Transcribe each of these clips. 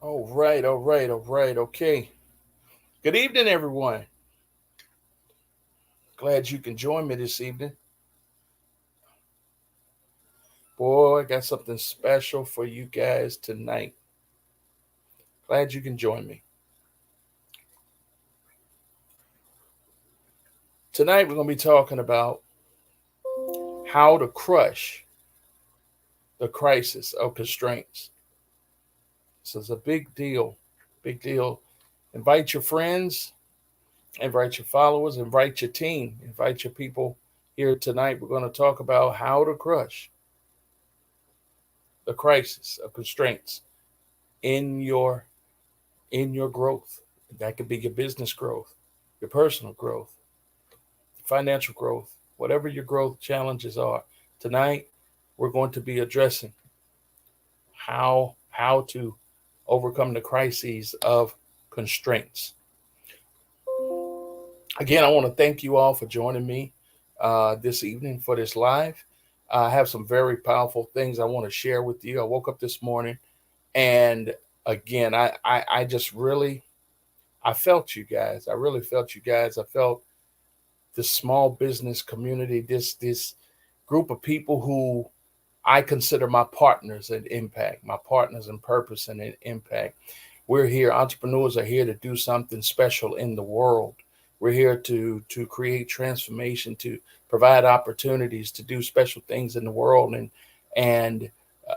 All right. Okay. Good evening, everyone. Glad you can join me this evening. Boy, I got something special for you guys tonight. Glad you can join me. Tonight, we're going to be talking about how to crush the crisis of constraints. This is a big deal. Big deal. Invite your friends, invite your followers, invite your team, invite your people here tonight. We're going to talk about how to crush the crisis of constraints in your growth. That could be your business growth, your personal growth, financial growth, whatever your growth challenges are. Tonight, we're going to be addressing how to overcome the crises of constraints. Again, I want to thank you all for joining me this evening for this live. I have some very powerful things I want to share with you. I woke up this morning and again, I just really I felt you guys. I really felt you guys. I felt this small business community, this group of people who I consider my partners in impact, my partners in purpose and in impact. We're here, entrepreneurs are here to do something special in the world. We're here to create transformation, to provide opportunities to do special things in the world, and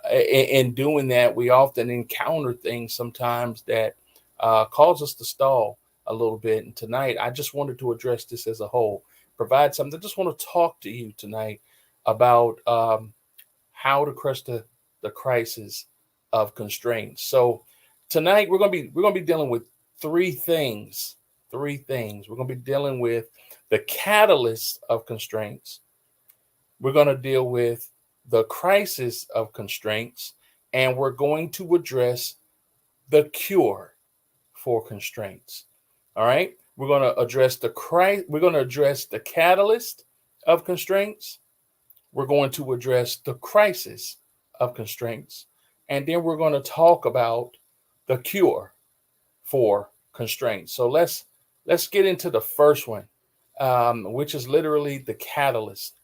in doing that, we often encounter things sometimes that cause us to stall a little bit. And tonight, I just wanted to address this as a whole, provide something. I just want to talk to you tonight about how to crush the crisis of constraints. So tonight we're gonna be dealing with three things. Three things. We're gonna be dealing with the catalyst of constraints. We're gonna deal with the crisis of constraints, and we're going to address the cure for constraints. All right. We're going to address the catalyst of constraints. We're going to address the crisis of constraints, and then we're going to talk about the cure for constraints. So let's get into the first one, which is literally the catalyst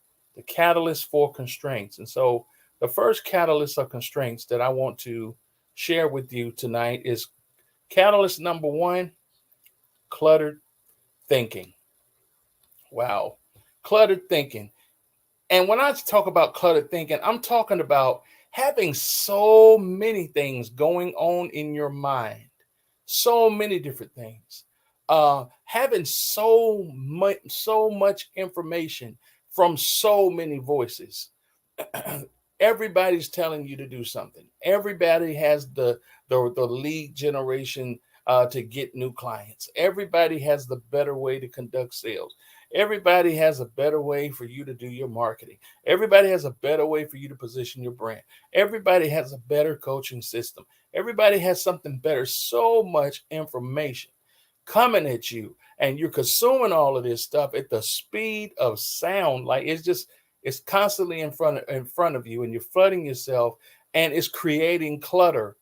for constraints. And so the first catalyst of constraints that I want to share with you tonight is catalyst number one: cluttered thinking. Wow, cluttered thinking. And when I talk about cluttered thinking, I'm talking about having so many things going on in your mind, so many different things, having so much information from so many voices. Everybody's telling you to do something. Everybody has the lead generation to get new clients. Everybody has the better way to conduct sales. Everybody has a better way for you to do your marketing. Everybody has a better way for you to position your brand. Everybody has a better coaching system. Everybody has something better. So much information coming at you, and you're consuming all of this stuff at the speed of sound. Like it's constantly in front of you, and you're flooding yourself, and it's creating clutter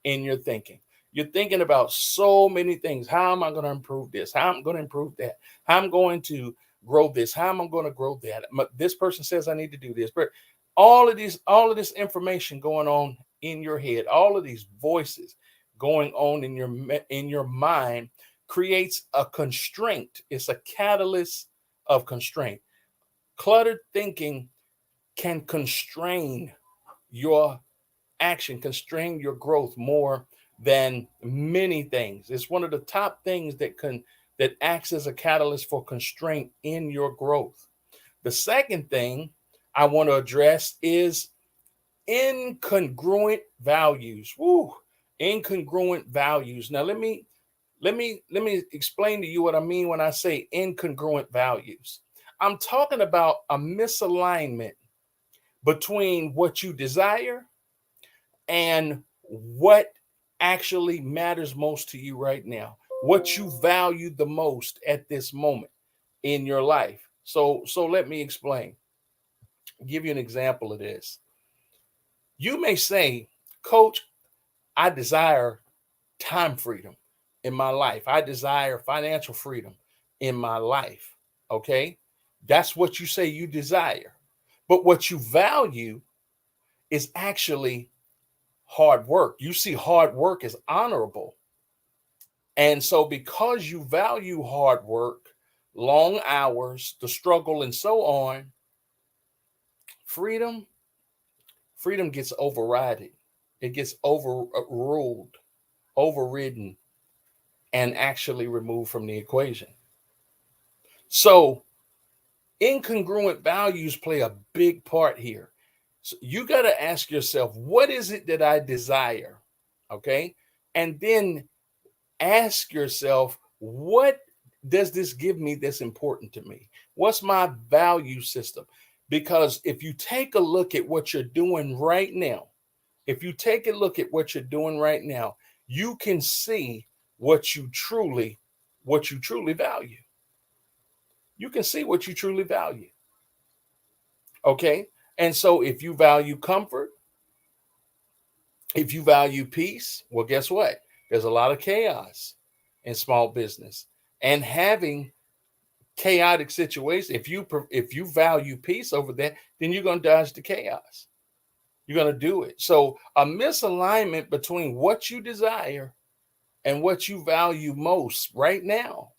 in your thinking. You're thinking about so many things. How am I going to improve this? How am I going to improve that? How am I going to grow this? How am I going to grow that? This person says I need to do this. But all of this information going on in your head, all of these voices going on in your mind creates a constraint. It's a catalyst of constraint. Cluttered thinking can constrain your action, constrain your growth more than many things. It's one of the top things that acts as a catalyst for constraint in your growth. The second thing I want to address is incongruent values. Woo, incongruent values. Now let me explain to you what I mean when I say incongruent values. I'm talking about a misalignment between what you desire and what actually matters most to you right now, what you value the most at this moment in your life. So let me explain. Give you an example of this. You may say, Coach, I desire time freedom in my life. I desire financial freedom in my life. Okay. That's what you say you desire. But what you value is actually hard work. You see hard work as honorable. And so, because you value hard work, long hours, the struggle, and so on, freedom, freedom gets overridden. It gets overruled, overridden, and actually removed from the equation. So, incongruent values play a big part here. So you got to ask yourself, what is it that I desire? Okay. And then ask yourself, what does this give me that's important to me? What's my value system? Because if you take a look at what you're doing right now, if you take a look at what you're doing right now, you can see what you truly value. You can see what you truly value. Okay? And so if you value comfort, if you value peace, well, guess what? There's a lot of chaos in small business. And having chaotic situations, if you value peace over that, then you're going to dodge the chaos. You're going to do it. So a misalignment between what you desire and what you value most right now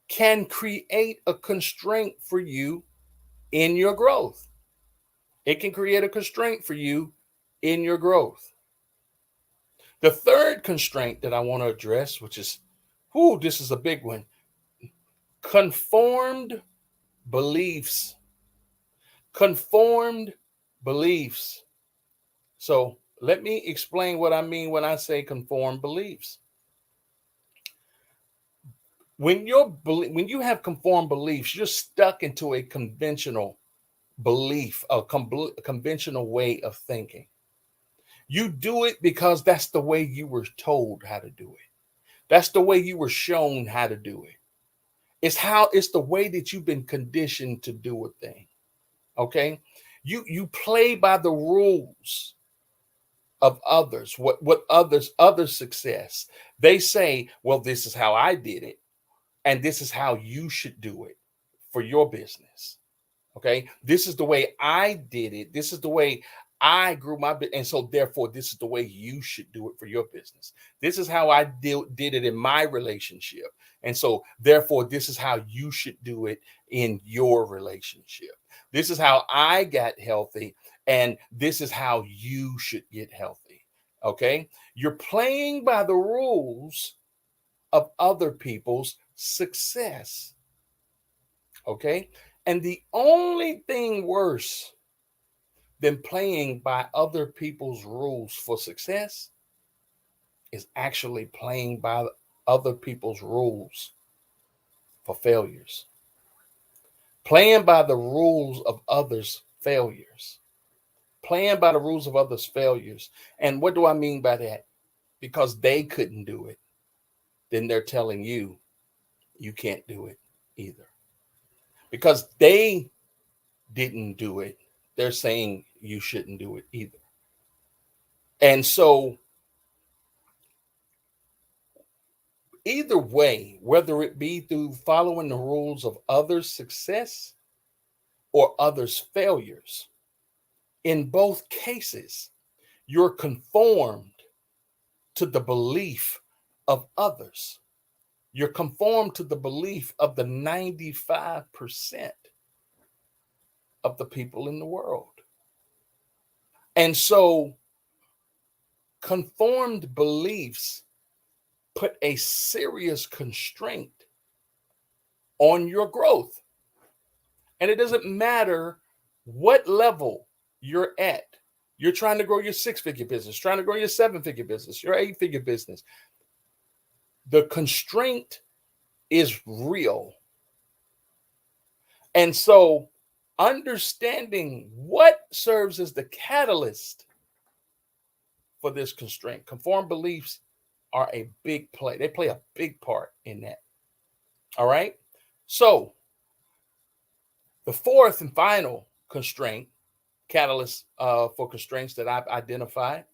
can create a constraint for you in your growth. It can create a constraint for you in your growth. The third constraint that I want to address, which is, this is a big one, conformed beliefs. Conformed beliefs. So let me explain what I mean when I say conformed beliefs. When you have conformed beliefs, you're stuck into a conventional belief, a conventional way of thinking. You do it because that's the way you were told how to do it. That's the way you were shown how to do it. It's the way that you've been conditioned to do a thing. Okay? You play by the rules of others, what other success. They say, well, this is how I did it, and this is how you should do it for your business. Okay, this is the way I did it. This is the way I grew my business, and so therefore, this is the way you should do it for your business. This is how I did it in my relationship, and so therefore, this is how you should do it in your relationship. This is how I got healthy, and this is how you should get healthy. Okay, you're playing by the rules of other people's success. Okay. And the only thing worse than playing by other people's rules for success is actually playing by other people's rules for failures. Playing by the rules of others' failures. Playing by the rules of others' failures. And what do I mean by that? Because they couldn't do it, then they're telling you you can't do it either. Because they didn't do it, they're saying you shouldn't do it either. And so, either way, whether it be through following the rules of others' success or others' failures, in both cases, you're conformed to the belief of others. You're conformed to the belief of the 95% of the people in the world. And so, conformed beliefs put a serious constraint on your growth. And it doesn't matter what level you're at. You're trying to grow your 6-figure business, trying to grow your 7-figure business, your 8-figure business. The constraint is real. And so, understanding what serves as the catalyst for this constraint, conformed beliefs are a big play. They play a big part in that. All right. So, the fourth and final constraint, catalyst for constraints that I've identified,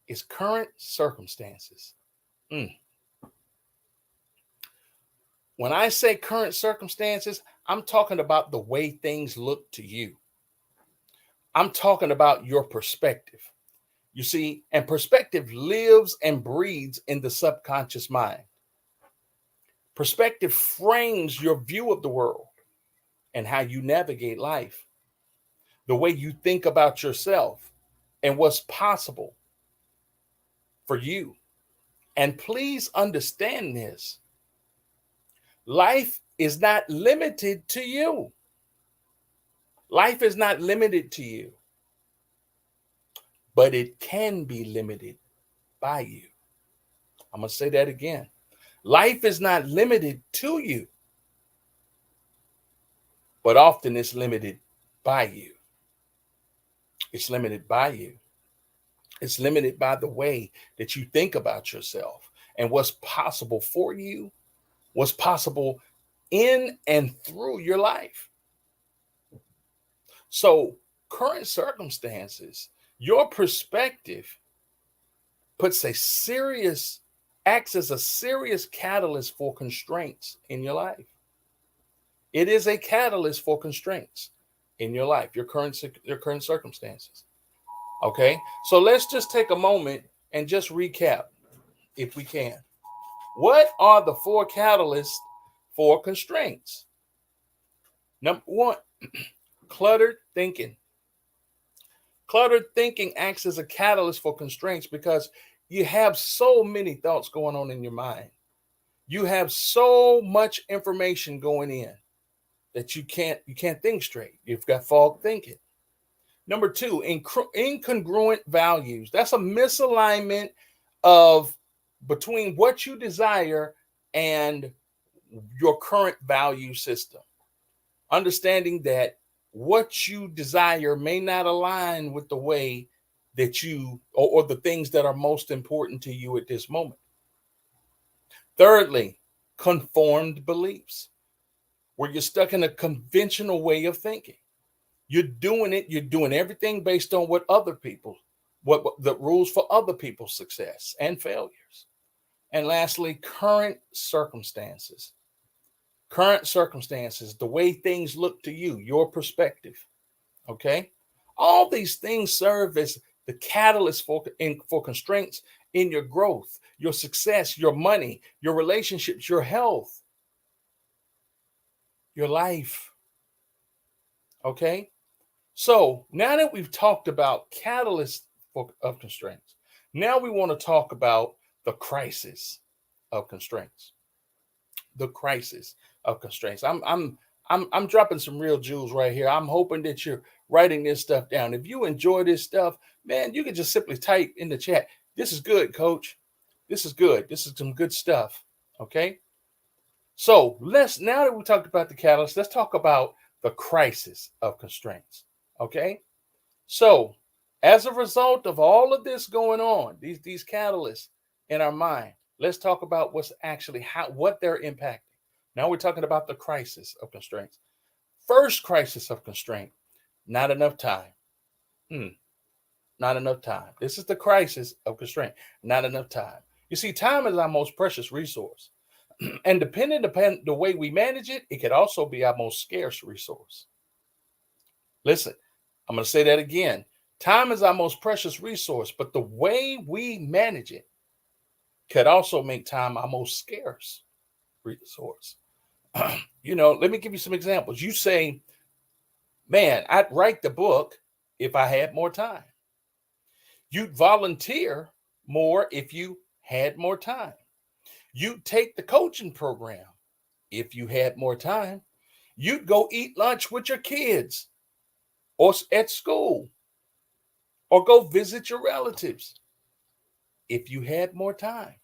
is current circumstances. Mm. When I say current circumstances, I'm talking about the way things look to you. I'm talking about your perspective. You see, and perspective lives and breathes in the subconscious mind. Perspective frames your view of the world and how you navigate life, the way you think about yourself and what's possible for you. And please understand this: life is not limited to you. Life is not limited to you, but it can be limited by you. I'm going to say that again. Life is not limited to you, but often it's limited by you. It's limited by you. It's limited by the way that you think about yourself and what's possible for you, what's possible in and through your life. So, current circumstances, your perspective puts a serious, acts as a serious catalyst for constraints in your life. It is a catalyst for constraints in your life, your current circumstances. Okay, so let's just take a moment and just recap, if we can. What are the four catalysts for constraints? Number one, cluttered thinking. Cluttered thinking acts as a catalyst for constraints because you have so many thoughts going on in your mind. You have so much information going in that you can't think straight. You've got fog thinking. Number two, incongruent values. That's a misalignment of between what you desire and your current value system. Understanding that what you desire may not align with the way that or the things that are most important to you at this moment. Thirdly, conformed beliefs, where you're stuck in a conventional way of thinking. You're doing everything based on what other people, what the rules for other people's success and failures. And lastly, current circumstances, the way things look to you, your perspective. Okay. All these things serve as the catalyst for constraints in your growth, your success, your money, your relationships, your health, your life. Okay. So now that we've talked about catalysts of constraints, now we want to talk about the crisis of constraints. The crisis of constraints. I'm dropping some real jewels right here. I'm hoping that you're writing this stuff down. If you enjoy this stuff, man, you can just simply type in the chat. This is good, coach. This is good. This is some good stuff. Okay. So now that we talked about the catalyst, let's talk about the crisis of constraints. Okay. So as a result of all of this going on, these catalysts in our mind, let's talk about what they're impacting. Now we're talking about the crisis of constraints. First crisis of constraint, not enough time. Not enough time. This is the crisis of constraint, not enough time. You see, time is our most precious resource. And depending upon the way we manage it, it could also be our most scarce resource. Listen, I'm going to say that again. Time is our most precious resource, but the way we manage it could also make time our most scarce resource. Let me give you some examples. You say, man, I'd write the book if I had more time. You'd volunteer more if you had more time. You'd take the coaching program if you had more time. You'd go eat lunch with your kids or at school or go visit your relatives if you had more time.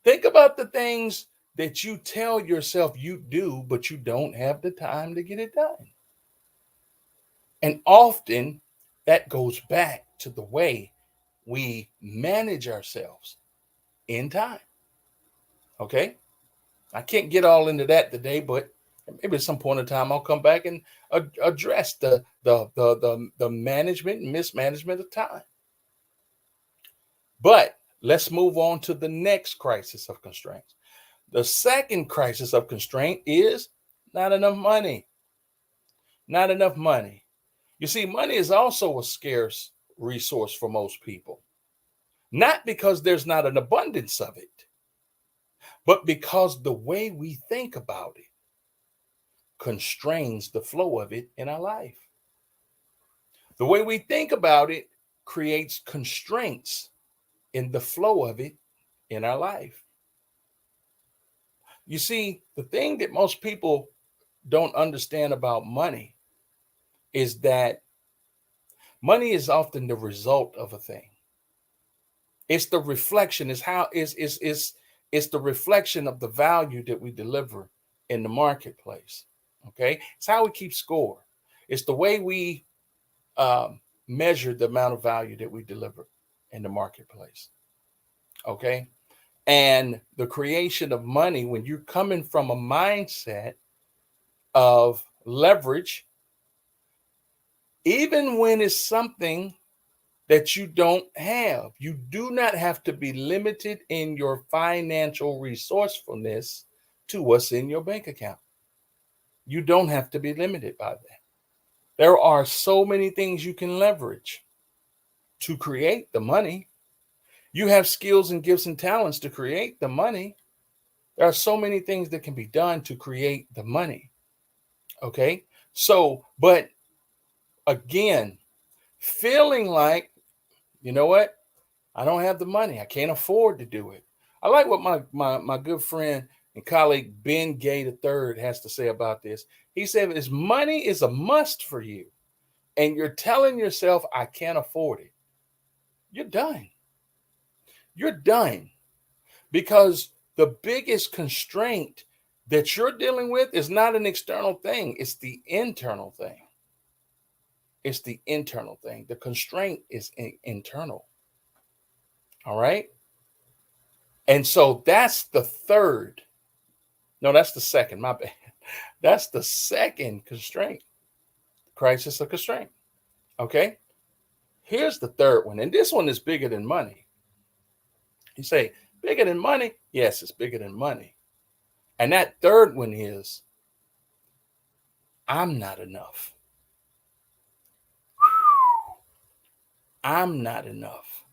Think about the things that you tell yourself you do, but you don't have the time to get it done. And often that goes back to the way we manage ourselves in time. Okay. I can't get all into that today, but maybe at some point in time I'll come back and address the management and mismanagement of time. But Let's move on to the next crisis of constraints. The second crisis of constraint is not enough money. Not enough money. You see, money is also a scarce resource for most people, not because there's not an abundance of it, but because the way we think about it constrains the flow of it in our life. The way we think about it creates constraints in the flow of it in our life. You see, the thing that most people don't understand about money is that money is often the result of a thing. It's the reflection, is how it's the reflection of the value that we deliver in the marketplace. Okay, it's how we keep score. It's the way we measure the amount of value that we deliver in the marketplace. Okay, and the creation of money, when you're coming from a mindset of leverage, even when it's something that you don't have, you do not have to be limited in your financial resourcefulness to what's in your bank account. You don't have to be limited by that. There are so many things you can leverage to create the money. You have skills and gifts and talents to create the money. There are so many things that can be done to create the money. Okay. So, but again, feeling like, you know what? I don't have the money. I can't afford to do it. I like what my good friend and colleague Ben Gay III has to say about this. He said, "This money is a must for you, and you're telling yourself I can't afford it. You're done. You're done, because the biggest constraint that you're dealing with is not an external thing. It's the internal thing. It's the internal thing. The constraint is internal. All right. And so that's the third. No, that's the second. My bad. That's the second constraint, crisis of constraint. Okay. Here's the third one. And this one is bigger than money. You say, bigger than money? Yes, it's bigger than money. And that third one is, I'm not enough. I'm not enough.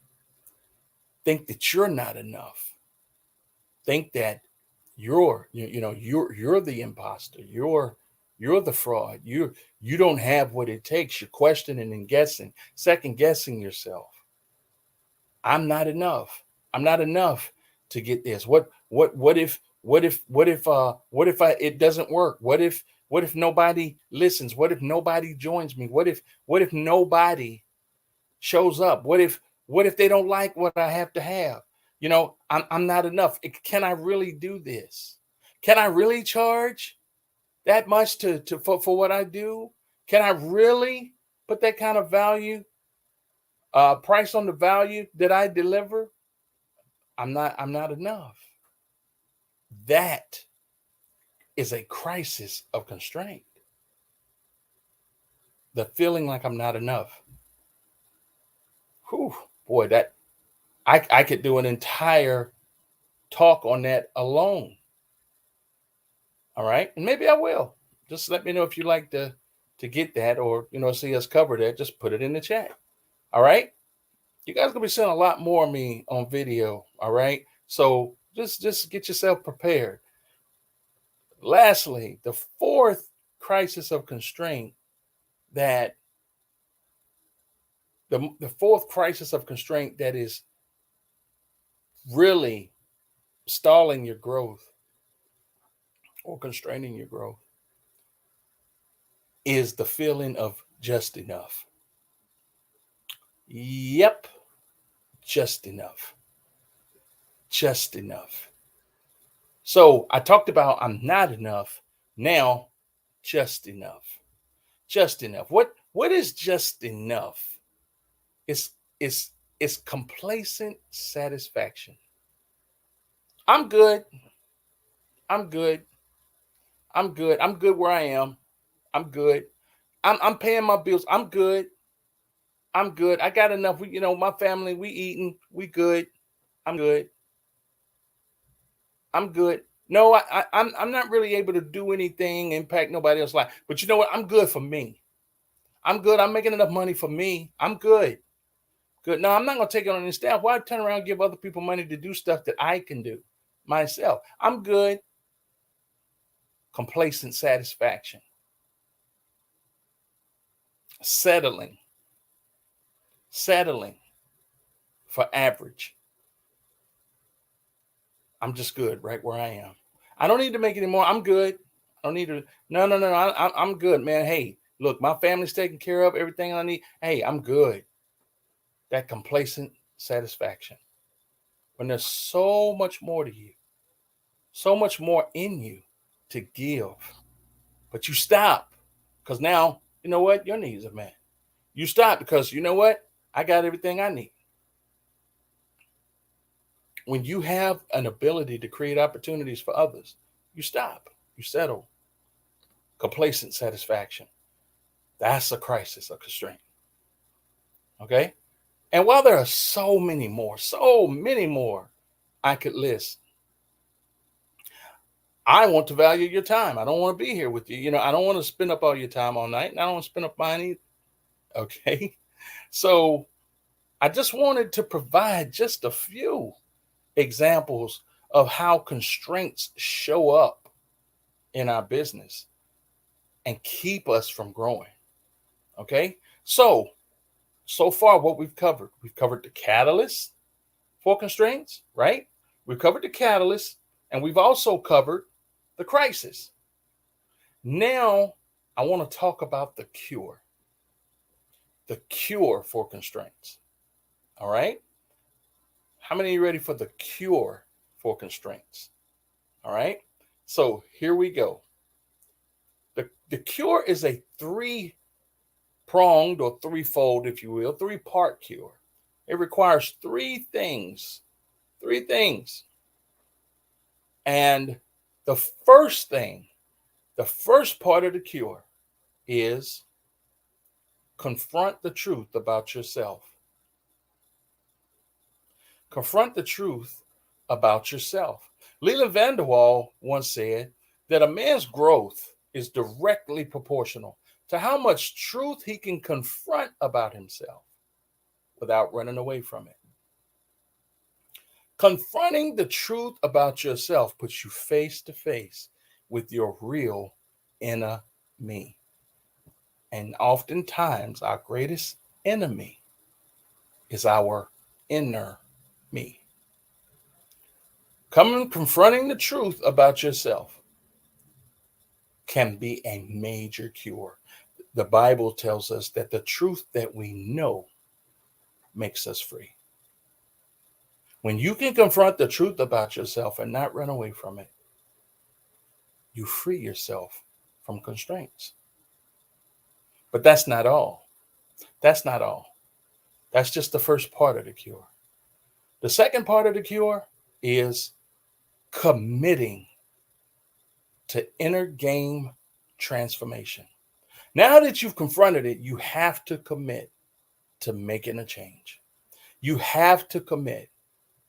Think that you're not enough. Think that you're the imposter. You're the fraud. You don't have what it takes. You're questioning and guessing, second guessing yourself. I'm not enough. I'm not enough to get this. What if it doesn't work? What if nobody listens? What if nobody joins me? What if nobody shows up? What if they don't like what I have to have? I'm not enough. Can I really do this? Can I really charge that much for what I do? Can I really put that kind of value, price on the value that I deliver? I'm not enough. That is a crisis of constraint. The feeling like I'm not enough. Whew, boy, that I could do an entire talk on that alone. All right. And maybe I will. Just let me know if you like to get that, or see us cover that. Just put it in the chat. All right. You guys gonna be seeing a lot more of me on video. All right. So just get yourself prepared. Lastly, the fourth crisis of constraint that the fourth crisis of constraint that is really stalling your growth or constraining your growth is the feeling of just enough. Yep, just enough. Just enough. So I talked about I'm not enough. Now, just enough. Just enough. What is just enough? It's it's it's complacent satisfaction. I'm good. I'm good. I'm good. I'm good where I am. I'm good. I'm paying my bills. I'm good. I'm good. I got enough. My family, we eating. We good. I'm good. I'm good. No, I'm not really able to do anything, impact nobody else's life. But you know what? I'm good for me. I'm good. I'm making enough money for me. I'm good. Good. No, I'm not gonna take it on the staff. Why turn around and give other people money to do stuff that I can do myself? I'm good. Complacent satisfaction. Settling. Settling for average. I'm just good right where I am. I don't need to make any more. I'm good. I don't need to. No, no, no, no. I'm good, man. Hey, look, my family's taken care of. Everything I need. Hey, I'm good. That complacent satisfaction. When there's so much more to you, so much more in you to give, but you stop because now, you know what? Your needs are met. You stop because you know what? I got everything I need. When you have an ability to create opportunities for others, you stop, you settle. Complacent satisfaction. That's a crisis, a constraint. Okay? And while there are so many more I could list, I want to value your time. I don't want to be here with you. I don't want to spend up all your time all night, and I don't want to spend up mine either. Okay? So I just wanted to provide just a few examples of how constraints show up in our business and keep us from growing. Okay? So far, what we've covered the catalyst for constraints, right? We've covered the catalyst, and we've also covered the crisis. Now, I want to talk about the cure for constraints. All right? How many of you ready for the cure for constraints? All right? So here we go. The cure is a three-pronged or threefold, if you will, three-part cure. It requires three things. Three things. And the first thing, the first part of the cure is confront the truth about yourself. Confront the truth about yourself. Leland Vanderwall once said that a man's growth is directly proportional to how much truth he can confront about himself without running away from it. Confronting the truth about yourself puts you face to face with your real inner me. And oftentimes, our greatest enemy is our inner me. Confronting the truth about yourself can be a major cure. The Bible tells us that the truth that we know makes us free. When you can confront the truth about yourself and not run away from it, you free yourself from constraints. But that's not all. That's not all. That's just the first part of the cure. The second part of the cure is committing to inner game transformation. Now that you've confronted it, you have to commit to making a change. You have to commit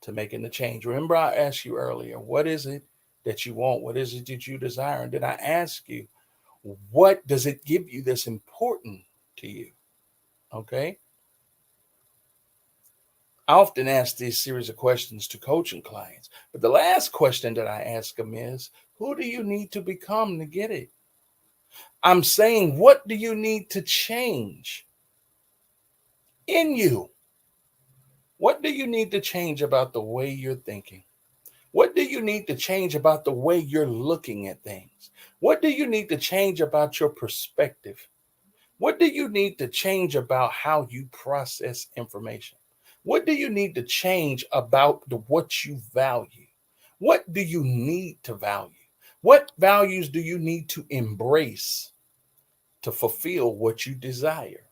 to making a change. Remember, I asked you earlier, what is it that you want? What is it that you desire? And then I ask you, what does it give you that's important to you? Okay. I often ask these series of questions to coaching clients, but the last question that I ask them is, who do you need to become to get it? I'm saying, what do you need to change in you? What do you need to change about the way you're thinking? What do you need to change about the way you're looking at things? What do you need to change about your perspective? What do you need to change about how you process information? What do you need to change about what you value? What do you need to value? What values do you need to embrace to fulfill what you desire?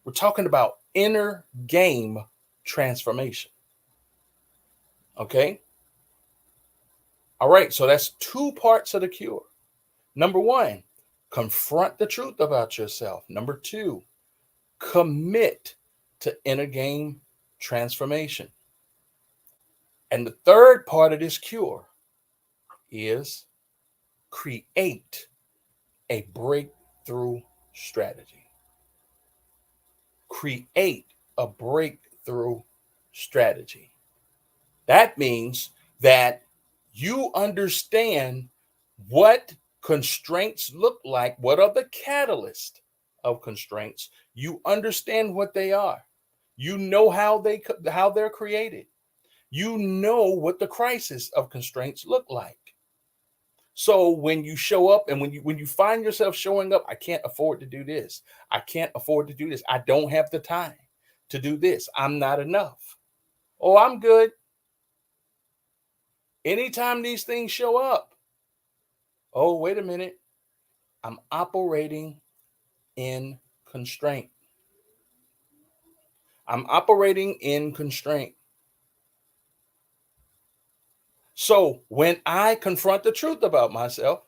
We're talking about inner game transformation. Okay? All right, so that's two parts of the cure. Number one, confront the truth about yourself. Number two, commit to inner game transformation. And the third part of this cure is create a breakthrough strategy. Create a breakthrough strategy. That means that you understand what constraints look like, what are the catalyst of constraints. You understand what they are. You know how they're created. You know what the crisis of constraints look like. So when you show up and when you find yourself showing up, I can't afford to do this. I can't afford to do this. I don't have the time to do this. I'm not enough. Oh, I'm good. Anytime these things show up, oh, wait a minute. I'm operating in constraint. I'm operating in constraint. So when I confront the truth about myself,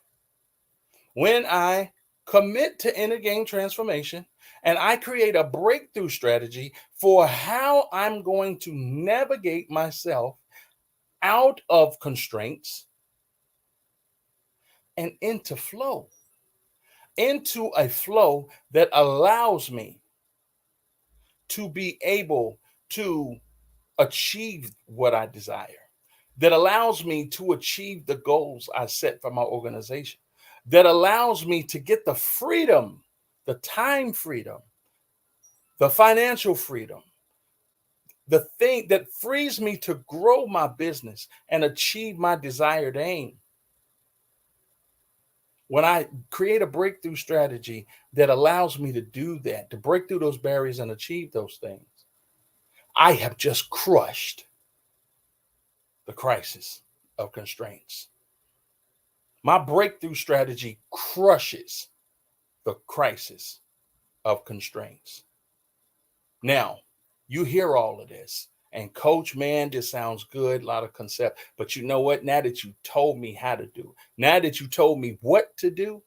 when I commit to inner game transformation, and I create a breakthrough strategy for how I'm going to navigate myself out of constraints and into a flow that allows me to be able to achieve what I desire, that allows me to achieve the goals I set for my organization, that allows me to get the freedom, the time freedom, the financial freedom, the thing that frees me to grow my business and achieve my desired aim. When I create a breakthrough strategy that allows me to do that, to break through those barriers and achieve those things, I have just crushed the crisis of constraints. My breakthrough strategy crushes the crisis of constraints. Now, you hear all of this, and coach, man, this sounds good, a lot of concept. But you know what? Now that you told me how to do, now that you told me what to do,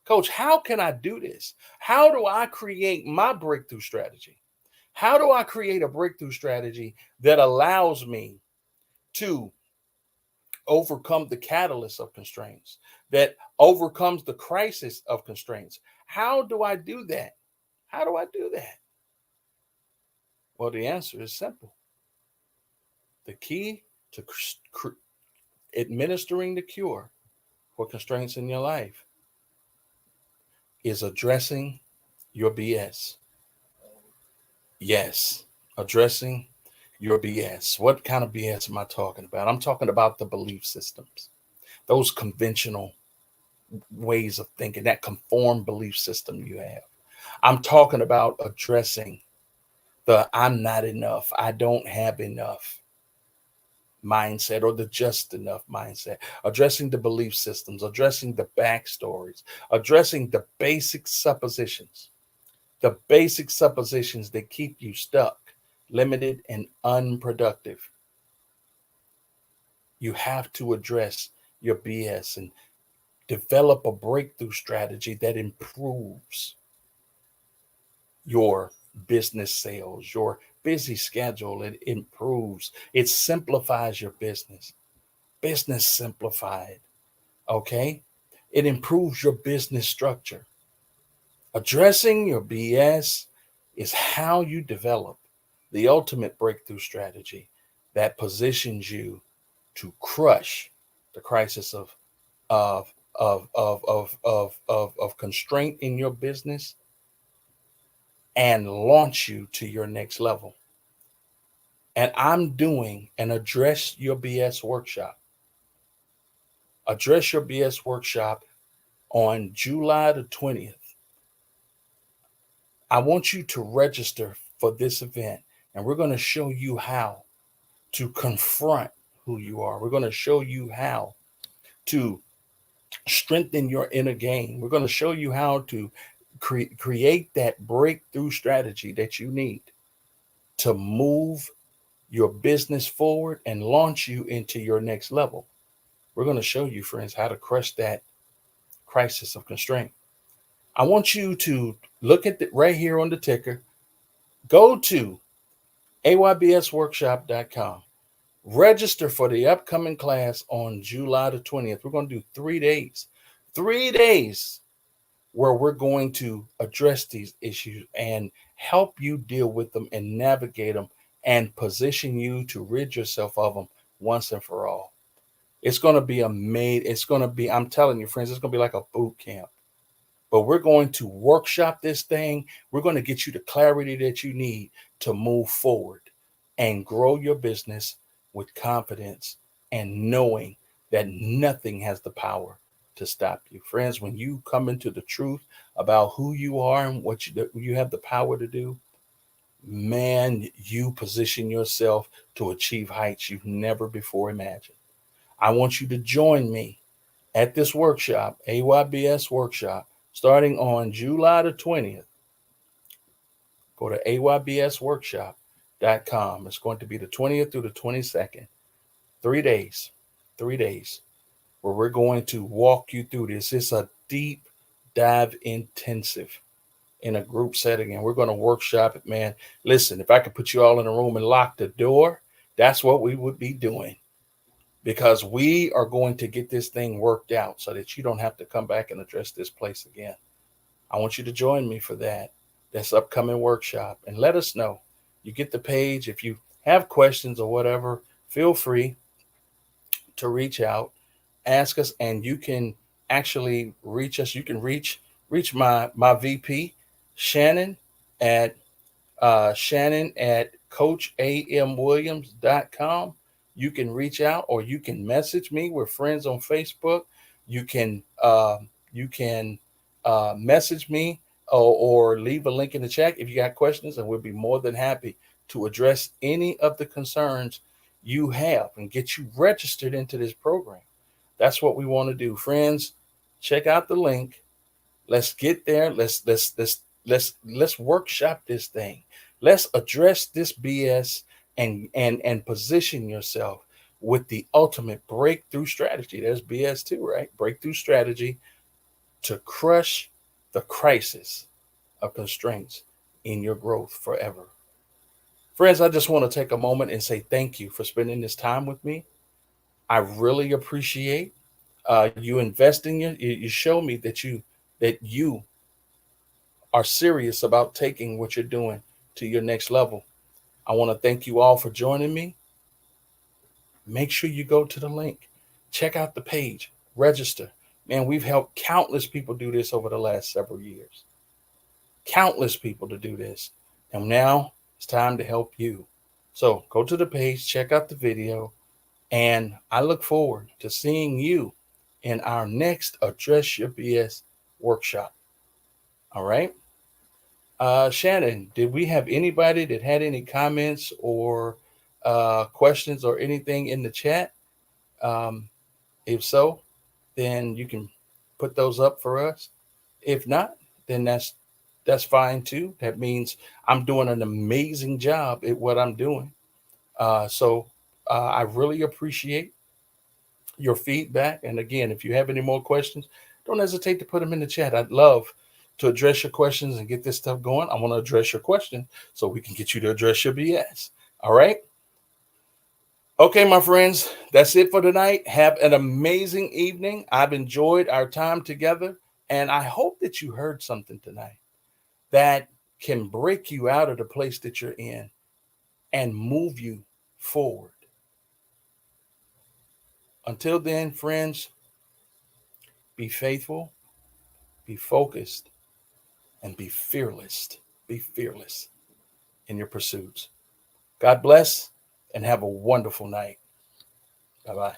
coach, how can I do this? How do I create my breakthrough strategy? How do I create a breakthrough strategy that allows me to overcome the catalyst of constraints, that overcomes the crisis of constraints? How do I do that? How do I do that? Well, the answer is simple. The key to administering the cure for constraints in your life is addressing your BS. Yes, addressing your BS. What kind of BS am I talking about? I'm talking about the belief systems, those conventional ways of thinking, that conformed belief system you have. I'm talking about addressing the I'm not enough, I don't have enough mindset, or the just enough mindset, addressing the belief systems, addressing the backstories, addressing the basic suppositions that keep you stuck, limited, and unproductive. You have to address your BS and develop a breakthrough strategy that improves your business sales, your busy schedule. It improves, it simplifies your business. Business simplified. Okay. It improves your business structure. Addressing your BS is how you develop the ultimate breakthrough strategy that positions you to crush the crisis of constraint in your business and launch you to your next level. And I'm doing an Address Your BS workshop. Address Your BS workshop on July the 20th. I want you to register for this event, and we're going to show you how to confront who you are. We're going to show you how to strengthen your inner game. We're going to show you how to create that breakthrough strategy that you need to move your business forward and launch you into your next level. We're going to show you, friends, how to crush that crisis of constraint. I want you to look at it right here on the ticker. Go to aybsworkshop.com. Register for the upcoming class on July the 20th. We're going to do 3 days, 3 days where we're going to address these issues and help you deal with them and navigate them and position you to rid yourself of them once and for all. It's going to be amazing. It's going to be, I'm telling you, friends, it's going to be like a boot camp. But we're going to workshop this thing. We're going to get you the clarity that you need to move forward and grow your business with confidence and knowing that nothing has the power to stop you. Friends, when you come into the truth about who you are and what you have the power to do, man, you position yourself to achieve heights you've never before imagined. I want you to join me at this workshop, AYBS workshop, starting on July the 20th. Go to aybsworkshop.com. It's going to be the 20th through the 22nd. 3 days, 3 days, where we're going to walk you through this. It's a deep dive intensive in a group setting, and we're going to workshop it, man. Listen, if I could put you all in a room and lock the door, that's what we would be doing, because we are going to get this thing worked out so that you don't have to come back and address this place again. I want you to join me for that. This upcoming workshop, and let us know. You get the page. If you have questions or whatever, feel free to reach out, ask us, and you can actually reach us. You can reach my VP, Shannon, at Shannon at coachamwilliams.com. You can reach out, or you can message me. We're friends on Facebook. You can message me, or leave a link in the chat if you got questions, and we'll be more than happy to address any of the concerns you have and get you registered into this program. That's what we want to do, friends. Check out the link. Let's get there. Let's workshop this thing. Let's address this BS and position yourself with the ultimate breakthrough strategy. There's BS too, right? Breakthrough strategy to crush the crisis of constraints in your growth forever. Friends, I just want to take a moment and say thank you for spending this time with me. I really appreciate you investing. You show me that you are serious about taking what you're doing to your next level. I want to thank you all for joining me. Make sure you go to the link, check out the page, register. Man, we've helped countless people do this over the last several years. Countless people to do this. And now it's time to help you. So go to the page, check out the video, and I look forward to seeing you in our next Address Your BS workshop. All right. Shannon, did we have anybody that had any comments or questions or anything in the chat? If so, then you can put those up for us. If not, then that's fine too. That means I'm doing an amazing job at what I'm doing. So I really appreciate your feedback. And again, if you have any more questions, don't hesitate to put them in the chat. I'd love to address your questions and get this stuff going. I want to address your question so we can get you to address your BS. All right. Okay, my friends, that's it for tonight. Have an amazing evening. I've enjoyed our time together, and I hope that you heard something tonight that can break you out of the place that you're in and move you forward. Until then, friends, be faithful, be focused, and be fearless. Be fearless in your pursuits. God bless and have a wonderful night. Bye-bye.